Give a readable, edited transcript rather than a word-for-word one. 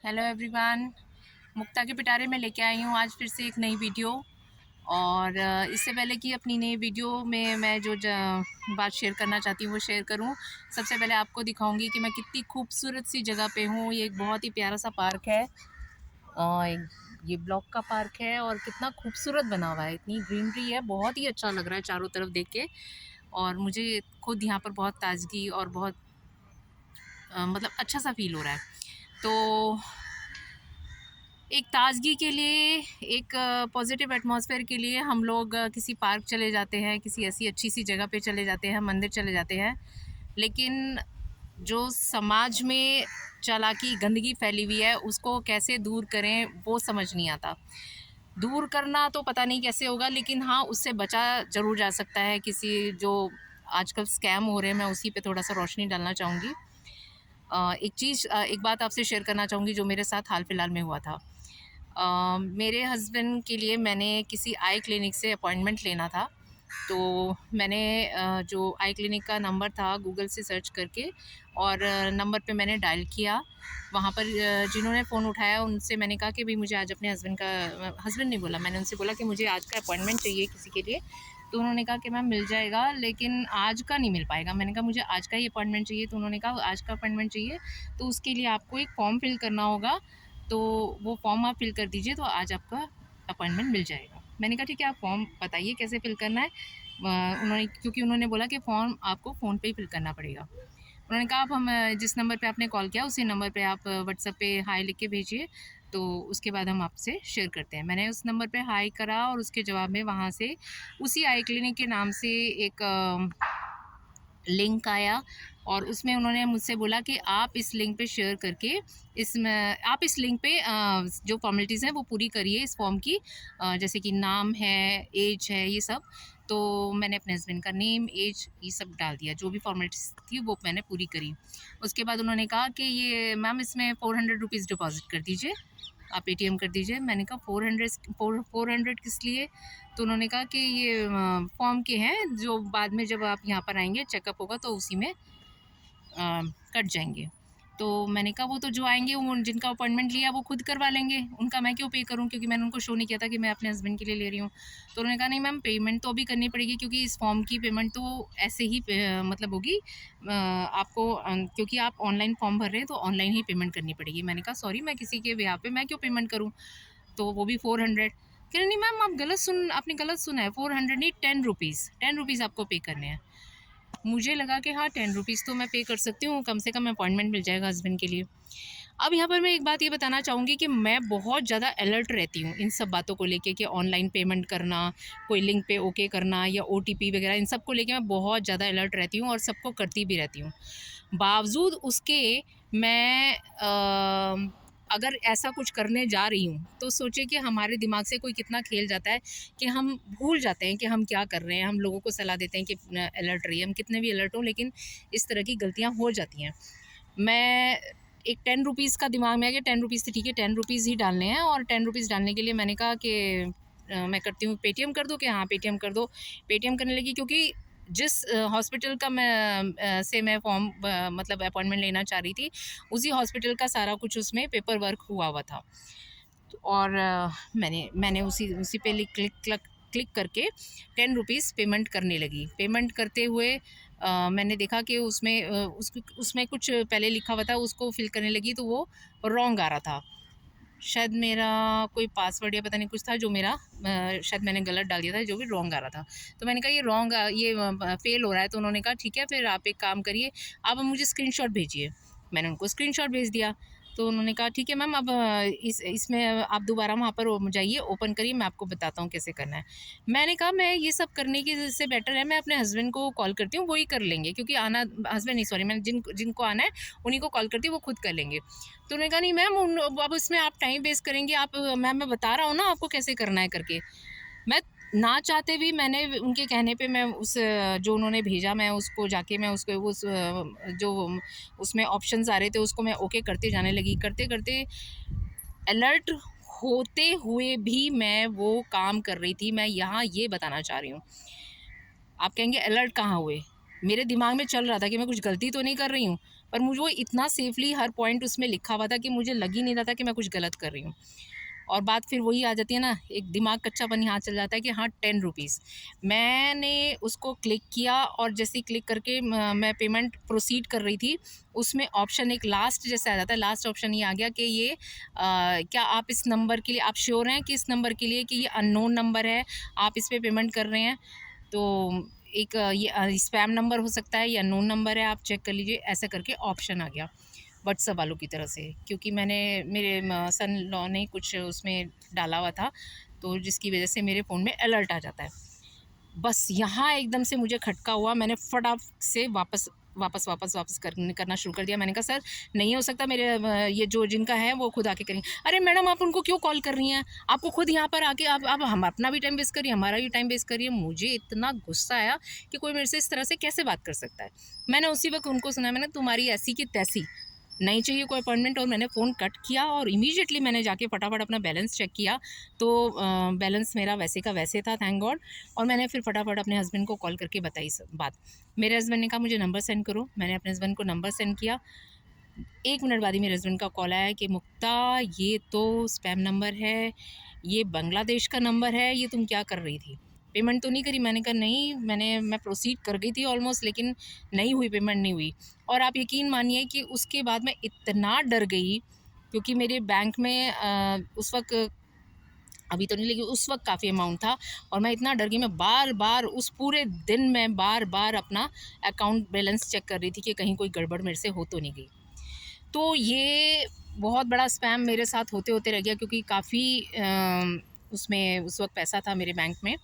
Hello everyone, मुक्ता के पिटारे में लेके आई हूँ आज फिर से एक नई वीडियो। और इससे पहले कि अपनी नई वीडियो में मैं जो बात शेयर करना चाहती हूँ वो शेयर करूँ, सबसे पहले आपको दिखाऊंगी कि मैं कितनी खूबसूरत सी जगह पे हूँ। ये एक बहुत ही प्यारा सा पार्क है और ये ब्लॉक का पार्क है और कितना खूबसूरत बना हुआ है, इतनी ग्रीनरी है, बहुत ही अच्छा लग रहा है चारों तरफ देख के। और मुझे खुद यहाँ पर बहुत ताजगी और बहुत मतलब अच्छा सा फील हो रहा है। तो एक ताज़गी के लिए, एक पॉजिटिव एटमॉस्फेयर के लिए हम लोग किसी पार्क चले जाते हैं, किसी ऐसी अच्छी सी जगह पे चले जाते हैं, मंदिर चले जाते हैं। लेकिन जो समाज में चालाकी, गंदगी फैली हुई है, उसको कैसे दूर करें वो समझ नहीं आता। दूर करना तो पता नहीं कैसे होगा, लेकिन हाँ, उससे बचा ज़रूर जा सकता है। किसी जो आजकल स्कैम हो रहे हैं, मैं उसी पे थोड़ा सा रोशनी डालना चाहूँगी। एक बात आपसे शेयर करना चाहूँगी जो मेरे साथ हाल फिलहाल में हुआ था। मेरे हस्बैंड के लिए मैंने किसी आई क्लिनिक से अपॉइंटमेंट लेना था। तो मैंने जो आई क्लिनिक का नंबर था गूगल से सर्च करके और नंबर पे मैंने डायल किया। वहाँ पर जिन्होंने फ़ोन उठाया उनसे मैंने कहा कि भाई मुझे आज अपने हस्बैंड नहीं बोला, मैंने उनसे बोला कि मुझे आज का अपॉइंटमेंट चाहिए किसी के लिए। तो उन्होंने कहा कि मैम मिल जाएगा, लेकिन आज का नहीं मिल पाएगा। मैंने कहा मुझे आज का ही अपॉइंटमेंट चाहिए। तो उन्होंने कहा आज का अपॉइंटमेंट चाहिए तो उसके लिए आपको एक फॉर्म फिल करना होगा, तो वो फॉर्म आप फिल कर दीजिए तो आज आपका अपॉइंटमेंट मिल जाएगा। मैंने कहा ठीक है, आप फॉर्म बताइए कैसे फिल करना है। क्योंकि उन्होंने बोला कि फॉर्म आपको फ़ोन पे ही फिल करना पड़ेगा। उन्होंने कहा आप जिस नंबर पे आपने कॉल किया उसी नंबर पे आप व्हाट्सएप पे हाय लिख के भेजिए, तो उसके बाद हम आपसे शेयर करते हैं। मैंने उस नंबर पे हाय करा और उसके जवाब में वहाँ से उसी आई क्लिनिक के नाम से एक लिंक आया और उसमें उन्होंने मुझसे बोला कि आप इस लिंक पे शेयर करके इसमें आप इस लिंक पे जो फॉर्मेलिटीज़ हैं वो पूरी करिए इस फॉर्म की, जैसे कि नाम है, एज है, ये सब। तो मैंने अपने हस्बैंड का नेम, एज ये सब डाल दिया, जो भी फॉर्मेलिटीज़ थी वो मैंने पूरी करी। उसके बाद उन्होंने कहा कि ये मैम इसमें 400 रुपीज़ डिपॉज़िट कर दीजिए, आप पेटीएम कर दीजिए। मैंने कहा 400 किस लिए? तो उन्होंने कहा कि ये फॉर्म के हैं, जो बाद में जब आप यहाँ पर आएंगे चेकअप होगा तो उसी में कट जाएंगे। तो मैंने कहा वो तो जो आएंगे वो जिनका अपॉइंटमेंट लिया वो खुद करवा लेंगे, उनका मैं क्यों पे करूँ, क्योंकि मैंने उनको शो नहीं किया था कि मैं अपने हस्बैंड के लिए ले रही हूँ। तो उन्होंने कहा नहीं मैम, पेमेंट तो अभी करनी पड़ेगी क्योंकि इस फॉर्म की पेमेंट तो ऐसे ही मतलब होगी आपको, क्योंकि आप ऑनलाइन फॉर्म भर रहे हैं तो ऑनलाइन ही पेमेंट करनी पड़ेगी। मैंने कहा सॉरी, मैं किसी के बिहाफ पे मैं क्यों पेमेंट करूँ, तो वो भी 400। कह रहे नहीं मैम आप आपने गलत सुना है, 400 नहीं, 10 रुपीज़ आपको पे करने हैं। मुझे लगा कि हाँ 10 रुपीज़ तो मैं पे कर सकती हूँ, कम से कम अपॉइंटमेंट मिल जाएगा हस्बैंड के लिए। अब यहाँ पर मैं एक बात ये बताना चाहूँगी कि मैं बहुत ज़्यादा अलर्ट रहती हूँ इन सब बातों को लेके कि ऑनलाइन पेमेंट करना, कोई लिंक पे ओके करना या ओटीपी वगैरह, इन सब को लेके मैं बहुत ज़्यादा अलर्ट रहती हूँ और सबको करती भी रहती हूँ। बावजूद उसके मैं अगर ऐसा कुछ करने जा रही हूँ तो सोचिए कि हमारे दिमाग से कोई कितना खेल जाता है कि हम भूल जाते हैं कि हम क्या कर रहे हैं। हम लोगों को सलाह देते हैं कि अलर्ट रहिए, हम कितने भी अलर्ट हों लेकिन इस तरह की गलतियाँ हो जाती हैं। मैं एक 10 रुपीज़ का दिमाग में आ गया, 10 रुपीज़ तो ठीक है, 10 रुपीज़ ही डालने हैं। और 10 रुपीज़ डालने के लिए मैंने कहा कि मैं करती हूँ पेटीएम कर दो, कि हाँ पेटीएम कर दो। पेटीएम करने लगी क्योंकि जिस हॉस्पिटल का मैं फॉर्म मतलब अपॉइंटमेंट लेना चाह रही थी, उसी हॉस्पिटल का सारा कुछ उसमें पेपर वर्क हुआ हुआ था। और मैंने उसी उसी पे क्लिक करके 10 रुपीज़ पेमेंट करने लगी। पेमेंट करते हुए मैंने देखा कि उसमें कुछ पहले लिखा हुआ था, उसको फिल करने लगी तो वो रॉन्ग आ रहा था। शायद मेरा कोई पासवर्ड या पता नहीं कुछ था जो मेरा शायद मैंने गलत डाल दिया था, जो भी रॉन्ग आ रहा था। तो मैंने कहा ये रॉन्ग, ये फेल हो रहा है। तो उन्होंने कहा ठीक है, फिर आप एक काम करिए, आप मुझे स्क्रीनशॉट भेजिए। मैंने उनको स्क्रीनशॉट भेज दिया। तो उन्होंने कहा ठीक है मैम, अब इसमें आप दोबारा वहाँ पर जाइए, ओपन करिए, मैं आपको बताता हूँ कैसे करना है। मैंने कहा मैं ये सब करने की से बेटर है मैं अपने हस्बैंड को कॉल करती हूँ, वो ही कर लेंगे, क्योंकि आना हस्बैंड नहीं, सॉरी, मैं जिनको आना है उन्हीं को कॉल करती हूँ, वो खुद कर लेंगे। तो उन्होंने कहा नहीं मैम, अब इसमें आप टाइम वेस्ट करेंगे, आप मैम मैं बता रहा हूँ ना आपको कैसे करना है करके। मैं ना चाहते भी मैंने उनके कहने पे मैं जो उन्होंने भेजा मैं उसको जाके मैं उसको जो उसमें ऑप्शंस आ रहे थे उसको मैं ओके करते जाने लगी। करते करते अलर्ट होते हुए भी मैं वो काम कर रही थी। मैं यहाँ ये बताना चाह रही हूँ, आप कहेंगे अलर्ट कहाँ हुए, मेरे दिमाग में चल रहा था कि मैं कुछ गलती तो नहीं कर रही हूँ। पर मुझे वो इतना सेफली हर पॉइंट उसमें लिखा हुआ था कि मुझे लग ही नहीं रहा था कि मैं कुछ गलत कर रही हूँ। और बात फिर वही आ जाती है ना, एक दिमाग कच्चापन यहाँ चल जाता है कि हाँ 10 रुपीज़। मैंने उसको क्लिक किया और जैसे ही क्लिक करके मैं पेमेंट प्रोसीड कर रही थी, उसमें ऑप्शन एक लास्ट जैसे आ जाता है, लास्ट ऑप्शन ये आ गया कि ये क्या आप इस नंबर के लिए आप श्योर हैं कि इस नंबर के लिए कि ये अननोन नंबर है, आप इस पर पेमेंट कर रहे हैं? तो एक ये स्पैम नंबर हो सकता है या अननोन नंबर है, आप चेक कर लीजिए, ऐसा करके ऑप्शन आ गया व्हाट्सएप वालों की तरफ से। क्योंकि मैंने मेरे सन लॉ ने कुछ उसमें डाला हुआ था, तो जिसकी वजह से मेरे फ़ोन में अलर्ट आ जाता है। बस यहाँ एकदम से मुझे खटका हुआ, मैंने फटाक से वापस करना शुरू कर दिया। मैंने कहा सर नहीं हो सकता, मेरे ये जो जिनका है वो खुद आके करेंगे। अरे मैडम आप उनको क्यों कॉल कर रही हैं, आपको खुद यहाँ पर आके आप हम अपना भी टाइम वेस्ट करिए, हमारा भी टाइम वेस्ट करिए। मुझे इतना गुस्सा आया कि कोई मेरे से इस तरह से कैसे बात कर सकता है। मैंने उसी वक्त उनको सुना, मैंने तुम्हारी ऐसी की तैसी, नहीं चाहिए कोई अपॉइंटमेंट। और मैंने फ़ोन कट किया और इमीडिएटली मैंने जाके फटाफट अपना बैलेंस चेक किया, तो बैलेंस मेरा वैसे का वैसे था, थैंक गॉड। और मैंने फिर फटाफट अपने हस्बैंड को कॉल करके बताई सब बात। मेरे हस्बैंड ने कहा मुझे नंबर सेंड करो, मैंने अपने हस्बैंड को नंबर सेंड किया। 1 मिनट बाद ही मेरे हस्बैंड का कॉल आया कि मुक्ता ये तो स्पैम नंबर है, ये बांग्लादेश का नंबर है, ये तुम क्या कर रही थी, पेमेंट तो नहीं करी? मैंने कहा नहीं, मैं प्रोसीड कर गई थी ऑलमोस्ट, लेकिन नहीं हुई, पेमेंट नहीं हुई। और आप यकीन मानिए कि उसके बाद मैं इतना डर गई, क्योंकि मेरे बैंक में उस वक्त, अभी तो नहीं, लेकिन उस वक्त काफ़ी अमाउंट था। और मैं इतना डर गई, मैं बार बार उस पूरे दिन में बार बार अपना अकाउंट बैलेंस चेक कर रही थी कि कहीं कोई गड़बड़ मेरे से हो तो नहीं गई। तो ये बहुत बड़ा स्पैम मेरे साथ होते होते रह गया, क्योंकि काफ़ी उसमें उस वक्त पैसा था मेरे बैंक में।